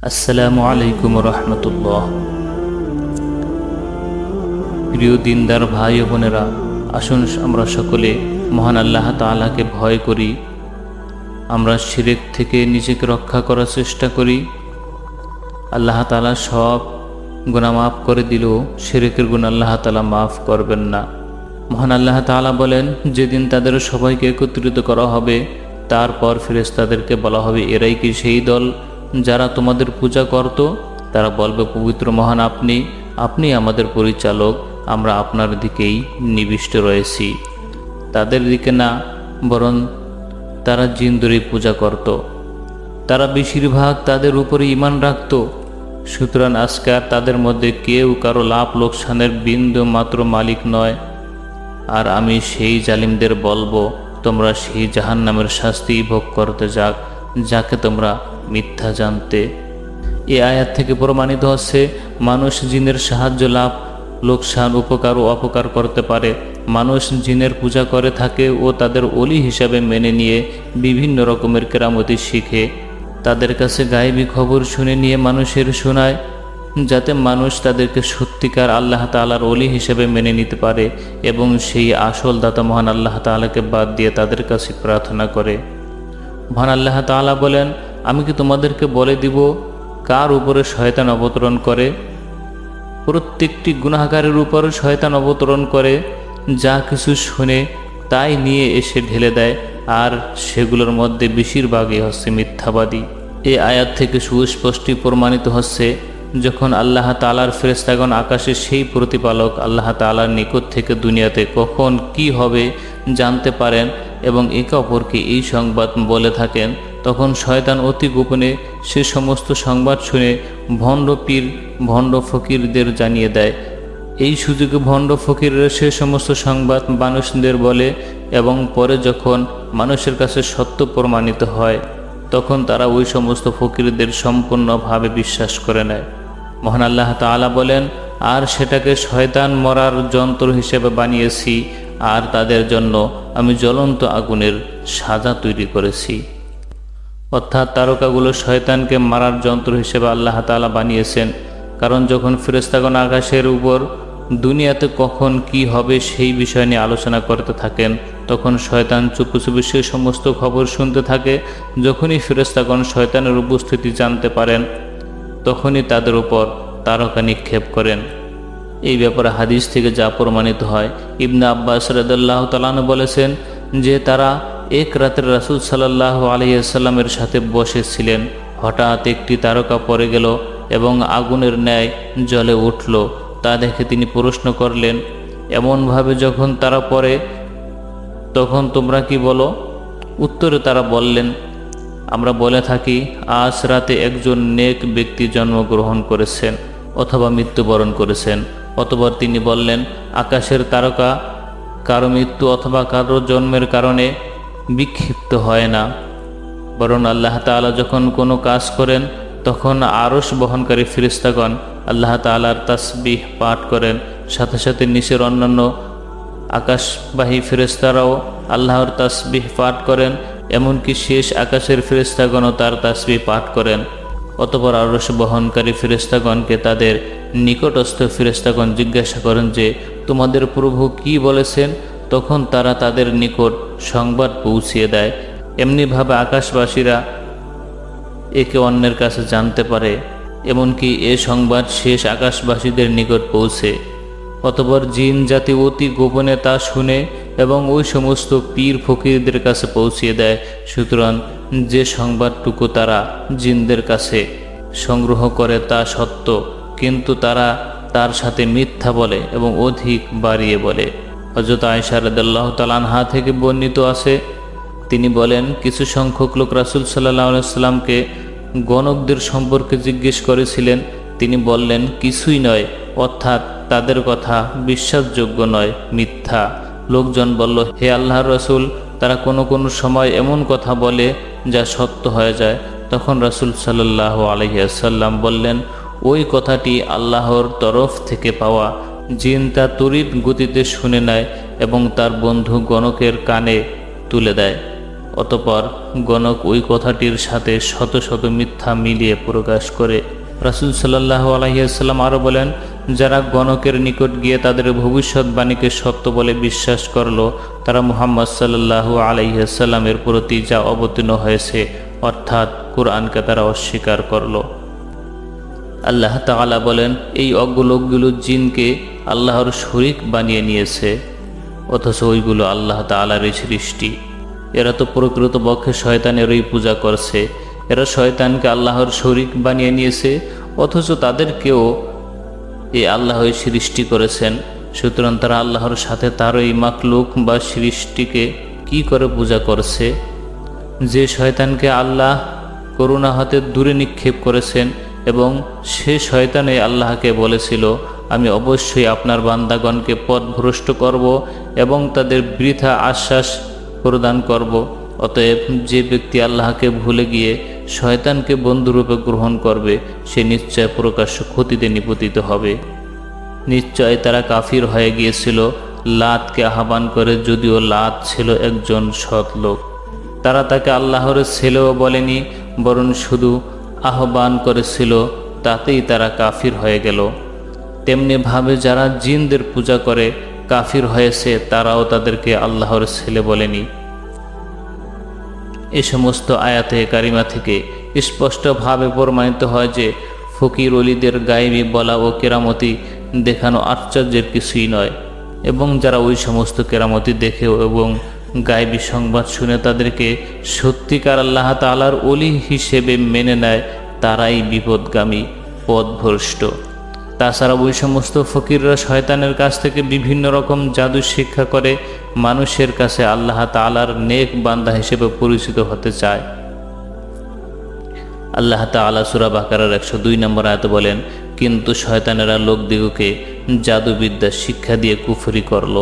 আসসালামু আলাইকুম রহমতুল্লাহ। প্রিয় দিনদার ভাই ও বোনেরা, আসুন আমরা সকলে মহান আল্লাহ তাআলাকে ভয় করি। আমরা শিরক থেকে নিজেকে রক্ষা করার চেষ্টা করি। আল্লাহ তাআলা সব গুনাহ মাফ করে দিলেও শিরকের গুনাহ আল্লাহ তাআলা মাফ করবেন না। মহান আল্লাহ তাআলা বলেন, যেদিন তাদের সবাইকে একত্রিত করা হবে, তারপর ফেরেশতাদেরকে বলা হবে, এরাই কি সেই দল যারা তোমাদের পূজা করত? তারা বলবে, পবিত্র মহান আপনি, আপনি আমাদের পরিচালক, আমরা আপনার দিকেই নিবিষ্ট রয়েছি। তাদের দিকে না, বরং তারা জিনদেরই পূজা করত। তারা বেশিরভাগ তাদের উপরে ঈমান রাখত। সুতরাং আজকে আর তাদের মধ্যে কেউ কারো লাভ লোকসানের বিন্দু মাত্র মালিক নয়। আর আমি সেই জালিমদের বলবো, তোমরা সেই জাহান্নামের শাস্তি ভোগ করতে যাকে তোমরা মিথ্যা জানতে। এই আয়াত থেকে প্রমাণিত হচ্ছে, মানুষ জিনের সাহায্য লাভ লোকসান উপকার ও অপকার করতে পারে। মানুষ জিনের পূজা করে থাকে ও তাদের ওলি হিসাবে মেনে নিয়ে বিভিন্ন রকমের কেরামতি শিখে তাদের কাছে গায়েবী খবর শুনে নিয়ে মানুষের শোনায়, যাতে মানুষ তাদেরকে সত্যিকার আল্লাহ তাআলার ওলি হিসেবে মেনে নিতে পারে এবং সেই আসল দাতা মহান আল্লাহ তাআলাকে বাদ দিয়ে তাদের কাছে প্রার্থনা করে। মহান আল্লাহ তাআলা বলেন, আমি কি তোমাদেরকে বলে দিব কার উপরে শয়তান অবতরণ করে? প্রত্যেকটি গুনাহগারের উপর শয়তান অবতরণ করে, যা কিছু শুনে তাই নিয়ে এসে ঢেলে দেয়, আর সেগুলোর মধ্যে বেশিরভাগই হচ্ছে মিথ্যাবাদী। এই আয়াত থেকে সুস্পষ্ট প্রমাণিত হচ্ছে, যখন আল্লাহ তাআলার ফেরেশতাগণ আকাশের সেই প্রতিপালক আল্লাহ তাআলার নিকট থেকে দুনিয়াতে কখন কি হবে জানতে পারেন এবং একে অপরকে এই সংবাদ বলে থাকেন, তখন শয়তান অতি গোপনে সে সমস্ত সংবাদ শুনে ভণ্ড পীর ভণ্ড ফকিরদের জানিয়ে দেয়। এই সুযোগে ভণ্ড ফকিররা সে সমস্ত সংবাদ মানুষদের বলে এবং পরে যখন মানুষের কাছে সত্য প্রমাণিত হয়, তখন তারা ওই সমস্ত ফকিরদের সম্পূর্ণভাবে বিশ্বাস করে নেয়। মহান আল্লাহ তাআলা বলেন, আর সেটাকে শয়তান মরার যন্ত্র হিসেবে বানিয়েছি, আর তাদের জন্য আমি জ্বলন্ত আগুনের সাজা তৈরি করেছি। অর্থাৎ তারকাগুলো শয়তানকে মারার যন্ত্র হিসেবে আল্লাহ তাআলা বানিয়েছেন। কারণ যখন ফেরেশতাগণ আকাশের উপর দুনিয়াতে কখন কি হবে সেই বিষয় নিয়ে আলোচনা করতে থাকেন, তখন শয়তান চুপি চুপি সে সমস্ত খবর শুনতে থাকে। যখনই ফেরেশতাগণ শয়তানের উপস্থিতি জানতে পারেন, তখনই তাদের উপর তারকা নিক্ষেপ করেন। এই ব্যাপারে হাদিস থেকে যা প্রমাণিত হয়, ইবনে আব্বাস রাদিয়াল্লাহু তাআলা আনহু বলেছেন যে তারা এক রাতে রাসূল সাল্লাল্লাহু আলাইহি ওয়াসাল্লামের সাথে বসেছিলেন। হঠাৎ একটি তারকা পড়ে গেল এবং আগুনের ন্যায় জ্বলে উঠল। তা দেখে তিনি প্রশ্ন করলেন, এমনভাবে যখন তারা পড়ে তখন তোমরা কি বলো? উত্তরে তারা বললেন, আমরা বলে থাকি, আজ রাতে একজন নেক ব্যক্তি জন্মগ্রহণ করেছেন অথবা মৃত্যুবরণ করেছেন। অতঃপর তিনি বললেন, আকাশের তারকা কারো মৃত্যু অথবা কারো জন্মের কারণে বিক্ষিপ্ত হয় না, বরং আল্লাহ তাআলা যখন কোনো কাজ করেন তখন আরশ বহনকারী ফেরেশতাগণ আল্লাহ তাআলার তাসবিহ পাঠ করেন। সাথে সাথে নিচের অন্যান্য আকাশবাহী ফেরেশতারাও আল্লাহর তাসবিহ পাঠ করেন, এমনকি শেষ আকাশের ফেরেশতাগণও তার তাসবিহ পাঠ করেন। অতঃপর আরশ বহনকারী ফেরেশতাগণকে তাদের নিকটস্থ ফেরেশতাগণ জিজ্ঞাসা করেন যে, তোমাদের প্রভু কি বলেছেন? তখন তারা তাদের নিকট সংবাদ পৌঁছিয়ে দেয়। এমনিভাবে আকাশবাসীরা একে অন্যের কাছে জানতে পারে, এমনকি এ সংবাদ শেষ আকাশবাসীদের নিকট পৌঁছে। অতঃপর জিন জাতি অতি গোপনে তা শুনে এবং ওই সমস্ত পীর ফকিরদের কাছে পৌঁছিয়ে দেয়। সুতরাং যে সংবাদটুকু তারা জিনদের কাছে সংগ্রহ করে তা সত্য, কিন্তু তারা তার সাথে মিথ্যা বলে এবং অধিক বাড়িয়ে বলে। হযরত আয়েশা রাদিয়াল্লাহু তাআলা আনহা থেকে বর্ণিত আছে, তিনি বলেন, কিছু সংখ্যক লোক রাসূল সাল্লাল্লাহু আলাইহি ওয়াসাল্লামকে গণকদের সম্পর্কে জিজ্ঞেস করেছিলেন। তিনি বললেন, কিছুই নয়, অর্থাৎ তাদের কথা বিশ্বাসযোগ্য নয়, মিথ্যা। লোকজন বলল, হে আল্লাহর রাসূল, তারা কোনো কোনো সময় এমন কথা বলে যা সত্য হয়ে যায়। তখন রাসূল সাল্লাল্লাহু আলাইহি ওয়াসাল্লাম বললেন, ওই কথাটি আল্লাহর তরফ থেকে পাওয়া। জিন তা তড়িৎ গতিতে শুনে নেয় এবং তার বন্ধু গণকের কানে তুলে দেয়। অতঃপর গণক ওই কথাটির সাথে শত শত মিথ্যা মিলিয়ে প্রকাশ করে। রাসূল সাল্লাল্লাহু আলাইহি ওয়াসাল্লাম আরও বলেন, যারা গণকের নিকট গিয়ে তাদের ভবিষ্যৎবাণীকে সত্য বলে বিশ্বাস করল, তারা মুহাম্মদ সাল্লাল্লাহু আলাইহি ওয়াসাল্লামের প্রতি যা অবতীর্ণ হয়েছে অর্থাৎ কুরআনকে তারা অস্বীকার করল। আল্লাহ তাআলা বলেন, এই অজ্ঞ লোকগুলো জিনকে আল্লাহর শরীক বানিয়ে নিয়েছে, অথচ ওইগুলো আল্লাহ তাআলারই সৃষ্টি। এরা তো প্রকৃতপক্ষে শয়তানেরই পূজা করছে। এরা শয়তানকে আল্লাহর শরীক বানিয়ে নিয়েছে, অথচ তাদেরকেও এই আল্লাহই সৃষ্টি করেছেন। সুতরাং তারা আল্লাহর সাথে তার এই মাখলুক বা সৃষ্টিকে কি করে পূজা করছে? যে শয়তানকে আল্লাহ করুণা হাতে দূরে নিক্ষেপ করেছেন এবং সে শয়তানে আল্লাহকে বলেছিল, আমি অবশ্যই আপনার বান্দাগণকে পথভ্রষ্ট করব এবং তাদের বৃথা আশ্বাস প্রদান করব। অতএব যে ব্যক্তি আল্লাহকে ভুলে গিয়ে শয়তানকে বন্ধুরূপে গ্রহণ করবে, সে নিশ্চয় প্রকাশ্য ক্ষতিতে নিপতিত হবে। নিশ্চয় তারা কাফির হয়ে গিয়েছিল লাতকে আহ্বান করে, যদিও লাত ছিল একজন সৎ লোক। তারা তাকে আল্লাহর ছেলেও বলেনি, বরং শুধু আহ্বান করেছিল, তাতেই তারা কাফির হয়ে গেল। তেমনিভাবে যারা জিনদের পূজা করে কাফির হয়েছে, তারাও তাদেরকে আল্লাহর ছেলে বলেনি। এ সমস্ত আয়াতে কারিমা থেকে স্পষ্টভাবে প্রমাণিত হয় যে ফকির অলিদের গায়েবী বলা ও কেরামতি দেখানো আশ্চর্যের কিছুই নয়, এবং যারা ওই সমস্ত কেরামতি দেখেও এবং গায়েবী সংবাদ শুনে তাদেরকে সত্যিকার আল্লাহ তাআলার ওলি হিসেবে মেনে নেয়, তারাই বিপদগামী, পথভ্রষ্ট। তাছাড়া ওই সমস্ত ফকিররা শয়তানের কাছ থেকে বিভিন্ন রকম জাদু শিক্ষা করে মানুষের কাছে আল্লাহ তাআলার নেক বান্দা হিসেবে পরিচিত হতে চায়। আল্লাহ তাআলা সূরা বাকারার 102 নম্বর আয়াতে বলেন, কিন্তু শয়তানেরা লোকদিগকে জাদুবিদ্যা শিক্ষা দিয়ে কুফরি করল।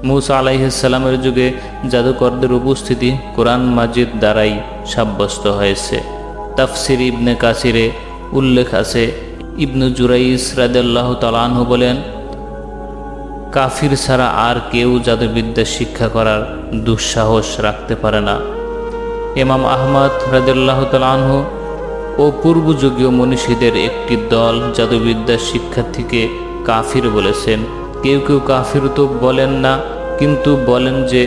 মূসা আলাইহিস সালামের যুগে জাদুকরদের উপস্থিতি কোরআন মাজিদ দ্বারাই সাব্যস্ত হয়েছে। তাফসির ইবনে কাসিরে উল্লেখ আছে, ইবনু জুরাইস রাদিয়াল্লাহু তাআলা আনহু বলেন, কাফির ছাড়া আর কেউ জাদুবিদ্যা শিক্ষা করার দুঃসাহস রাখতে পারে না। ইমাম আহমদ রাদিয়াল্লাহু তাআলা আনহু ও পূর্বযুগীয় মনীষীদের একটি দল জাদুবিদ্যার শিক্ষার্থীকে কাফির বলেছেন। কেউ কেউ কাফির তো বলেন না, কিন্তু বলেন যে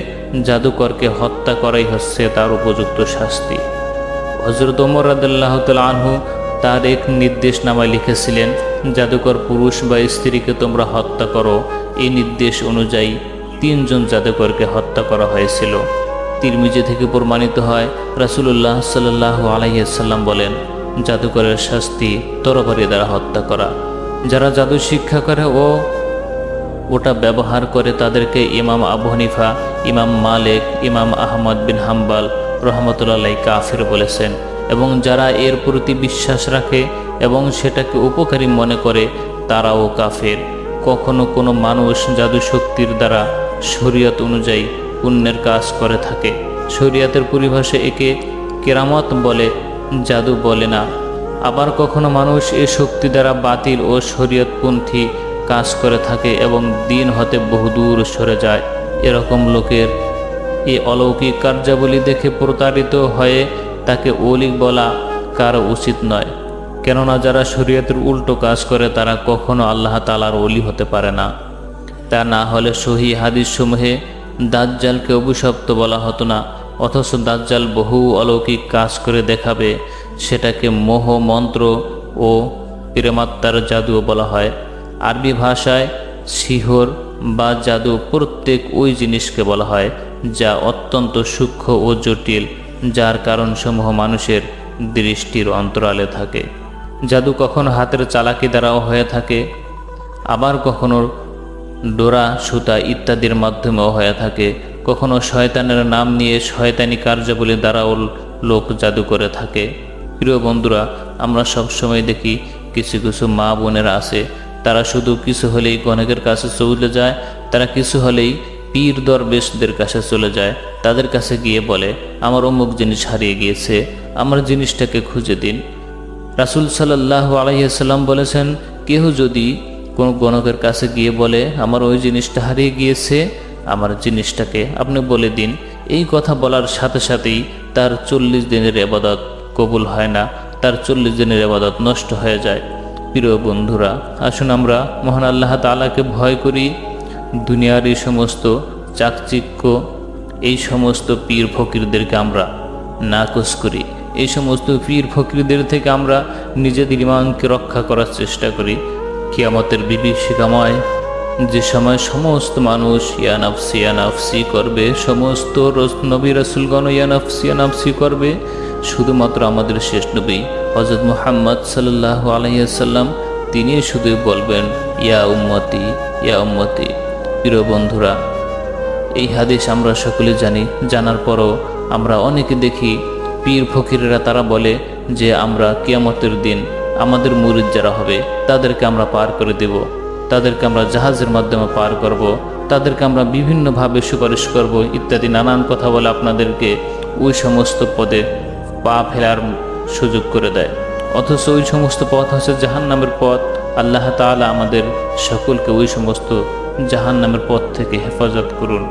জাদুকরকে হত্যা করাই হচ্ছে তার উপযুক্ত শাস্তি। হযরত ওমর রাদিয়াল্লাহু তাআলা আনহু তার এক নির্দেশনামায় লিখেছিলেন, জাদুকর পুরুষ বা স্ত্রীকে তোমরা হত্যা করো। এই নির্দেশ অনুযায়ী 3 জন জাদুকরকে হত্যা করা হয়েছিল। তিরমিজি থেকে প্রমাণিত হয়, রাসূলুল্লাহ সাল্লাল্লাহু আলাইহি ওয়াসাল্লাম বলেন, জাদুকরের শাস্তি তরবারি দ্বারা হত্যা করা। যারা জাদু শিক্ষা করে ও ওটা ব্যবহার করে তাদেরকে ইমাম আবু হানিফা, ইমাম মালিক, ইমাম আহমদ বিন হাম্বল রহমতুল্লাহ আলাইহি কাফির বলেছেন। এবং যারা এর প্রতি বিশ্বাস রাখে এবং সেটাকে উপকারী মনে করে, তারাও কাফের। কখনো কোনো মানুষ জাদু শক্তির দ্বারা শরীয়ত অনুযায়ী পুণ্যের কাজ করে থাকে, শরীয়তের পরিভাষায় একে কেরামত বলে, জাদু বলে না। আবার কখনো মানুষ এ শক্তি দ্বারা বাতিল ও শরীয়তপন্থী কাজ করে থাকে এবং দিন হতে বহুদূর সরে যায়। এরকম লোকের এই অলৌকিক কার্যাবলী দেখে প্রতারিত হয়ে তাকে ওলি বলা কারো উচিত নয়। কেননা যারা শরীয়তের উল্টো কাজ করে তারা কখনো আল্লাহ তাআলার ওলি হতে পারে না। তা না হলে সহিহ হাদিস সমূহে দাজ্জালকে অভিশপ্ত বলা হতো না, অথচ দাজ্জাল বহু অলৌকিক কাজ করে দেখাবে। সেটাকে মোহ মন্ত্র ও প্রেমাত্মার জাদুও বলা হয়। আরবি ভাষায় সিহর বা জাদু প্রত্যেক ওই জিনিসকে বলা হয় যা অত্যন্ত সূক্ষ্ম ও জটিল, যার কারণসমূহ মানুষের দৃষ্টির অন্তরালে থাকে। জাদু কখনো হাতের চালাকি দ্বারাও হয়ে থাকে, আবার কখনো ডোরা, সুতা ইত্যাদির মাধ্যমেও হয়ে থাকে। কখনো শয়তানের নাম নিয়ে শয়তানি কার্যাবলী দ্বারাও লোক জাদু করে থাকে। প্রিয় বন্ধুরা, আমরা সবসময় দেখি কিছু কিছু মা বোনেরা আছে, তারা শুধু কিছু হলেই গণকের কাছে চলে যায়, তারা কিছু হলেই পীর দরবেশদের কাছে চলে যায়। তাদের কাছে গিয়ে বলে, আমার অমুক জিনিস হারিয়ে গিয়েছে, আমার জিনিসটাকে খুঁজে দিন। রাসূল সাল্লাল্লাহু আলাইহি ওয়াসাল্লাম বলেছেন, কেউ যদি কোনো গণকের কাছে গিয়ে বলে আমার ওই জিনিসটা হারিয়ে গিয়েছে, আমার জিনিসটাকে আপনি বলে দিন, এই কথা বলার সাথে সাথেই তার 40 দিনের ইবাদত কবুল হয় না, তার 40 দিনের ইবাদত নষ্ট হয়ে যায়। প্রিয় বন্ধুরা, আসুন আমরা মহান আল্লাহ তাআলাকে ভয় করি। দুনিয়ার এই সমস্ত চাকচিক্য, এই সমস্ত পীর ফকিরদেরকে আমরা নাকচ করি। এই সমস্ত পীর ফকিরদের থেকে আমরা নিজেদের ঈমানকে রক্ষা করার চেষ্টা করি। কিয়ামতের বিভীষিকাময় যে সময় সমস্ত মানুষ ইয়া নাফসি করবে, সমস্ত নবী রাসূলগণ ইয়া নাফসি করবে, শুধুমাত্র আমাদের শেষ নবী হযরত মুহাম্মদ সাল্লাল্লাহু আলাইহি ওয়াসাল্লাম তিনি শুধু বলবেন ইয়া উম্মতি ইয়া উম্মতি। প্রিয় বন্ধুরা, এই হাদিস আমরা সকলে জানি, জানার পরও আমরা অনেকে দেখি পীর ফকিরেরা তারা বলে যে আমরা কিয়ামতের দিন আমাদের মুরিদ যারা হবে তাদেরকে আমরা পার করে দেব, তাদেরকে আমরা জাহাজের মাধ্যমে পার করব, তাদেরকে আমরা বিভিন্নভাবে সুপারিশ করব ইত্যাদি নানান কথা বলে আপনাদেরকে ওই সমস্ত পদে পা ফেলার সুযোগ করে দেয়। অথচ ওই সমস্ত পথ হচ্ছে জাহান্নামের পথ। আল্লাহ তাআলা আমাদের সকলকে ওই সমস্ত জাহান্নামের পথ থেকে হেফাজত করুন।